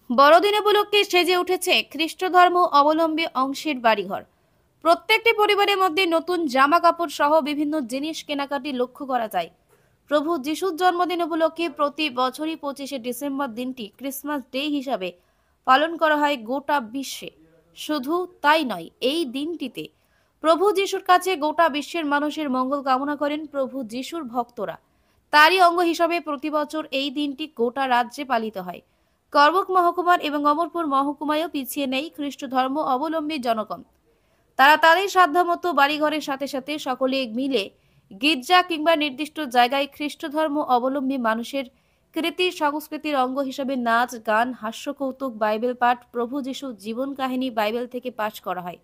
বড়দিন উপলক্ষে সেজে উঠেছে খ্রিস্ট ধর্ম অবলম্বী অংশের বাড়িঘর। প্রত্যেকটি পরিবারের মধ্যে নতুন জামা কাপড় সহ বিভিন্ন জিনিস কেনাকাটি লক্ষ্য করা যায়। প্রভু যিশুর জন্মদিন উপলক্ষে প্রতি বছরই 25শে ডিসেম্বর দিনটি ক্রিসমাস ডে হিসাবে পালন করা হয় গোটা বিশ্বে। শুধু তাই নয়, এই দিনটিতে প্রভু যিশুর কাছে গোটা বিশ্বের মানুষের মঙ্গল কামনা করেন প্রভু যিশুর ভক্তরা। তারই অঙ্গ হিসাবে প্রতি বছর এই দিনটি গোটা রাজ্যে পালিত হয়। করবুক মহকুমার এবং অমরপুর মহকুমায়ও পিছিয়ে নেই খ্রিস্ট ধর্ম অবলম্বী জনগণ। তারা তাদের সাধ্যমতো বাড়িঘরের সাথে সাথে সকলে মিলে গির্জা কিংবা নির্দিষ্ট জায়গায় খ্রিস্ট ধর্ম অবলম্বী মানুষের কৃতি সংস্কৃতির অঙ্গ হিসেবে নাচ, গান, হাস্যকৌতুক, বাইবেল পাঠ, প্রভু যিশু জীবন কাহিনী বাইবেল থেকে পাঠ করা হয়।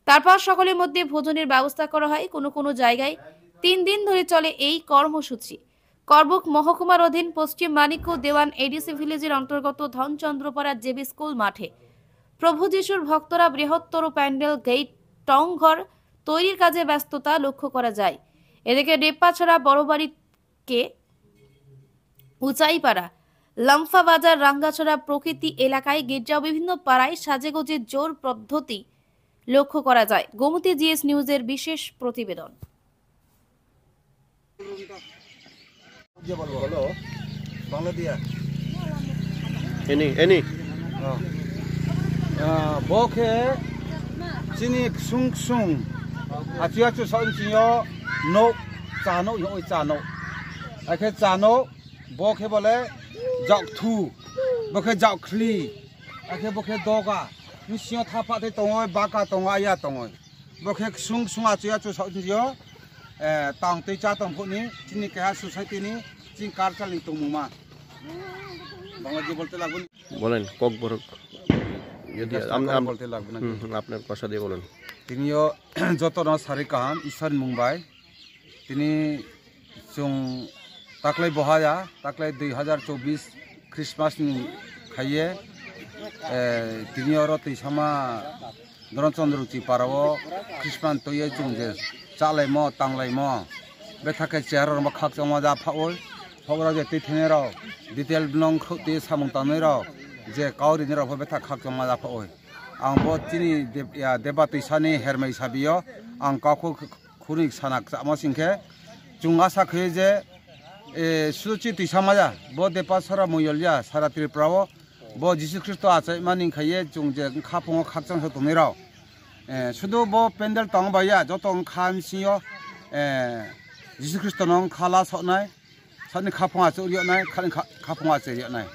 তারপর সকলের মধ্যে ভোজনের ব্যবস্থা করা হয়। কোনো কোনো জায়গায় 3 দিন ধরে চলে এই কর্মসূচি। করবুক মহকুমার অধীন পশ্চিম মানিক্য দেওয়ান এডিসি ভিলেজের অন্তর্গত ধনচন্দ্রপাড়া জেবি স্কুল মাঠে প্রভু যিশুর ভক্তরা বৃহত্তর প্যান্ডেল, গেট, টং ঘর তৈরির কাজে ব্যস্ততা লক্ষ্য করা যায়। এদিকে ডেপ্পাছড়া বড়বাড়িকে উচাইপাড়া, লাম্ফা বাজার, রাঙ্গাছড়া প্রকৃতি এলাকায় গির্জা বিভিন্ন পাড়ায় সাজেগোজে জোর পদ্ধতি লক্ষ্য করা যায়। গোমতী জিএস নিউজের বিশেষ প্রতিবেদন। bokhe chini sung sung achia chu son chiyo no chano yo chano akhe chano bokhe bole jok thu bokhe jok khli akhe bokhe doga ni sio thapa te tongoi baka tonga ya tongoi bokhe sung sung achia chu son chiyo tang te cha tong phuni chini ka society ni chin culture ni tongmuma বাংলাদেশে বলতে লাগবে বলেন cock বড় যদি বলতে লাগবে না আপনার ভাষা দিয়ে বলেন। তিনিও যতন সারি কাহান ইসান মুম্বাই তিনি जों दाख्लै बहाया दाख्लै 2024 ख्रिस्टमास नि खाइए तिनी और तैसामा धनचंद्रची पाराव ख्रिस्टमास तोये जों जे चालाय म तांलाय म बेथाके चेहर म खाक जमा जा फावय फगरा जे तिथेनेराव डिटेल नंग खते सामं तानेराव जे कावरि नेराव बेथा खाक जमा जा फावय आं ब तिनी देबा तैसानि हेरमै साबियो आं काखौ खुरि सानाक जामा सिंखे जों आसा खै जे सुचि तैसामाया ब देपा सरा मयलया सारा त्रिपुराव ब जिसु ख्रिस्ट आचाय मानि खाये जों जे खाफङ खाकजों होतनेराव शुधु ब पेन्डेल तंबाया जतं खानसियो जिसु ख्रिस्ट नंग खाला सनाय सानि खाफङा चोरियनाय खानि खाफङा चोरियनाय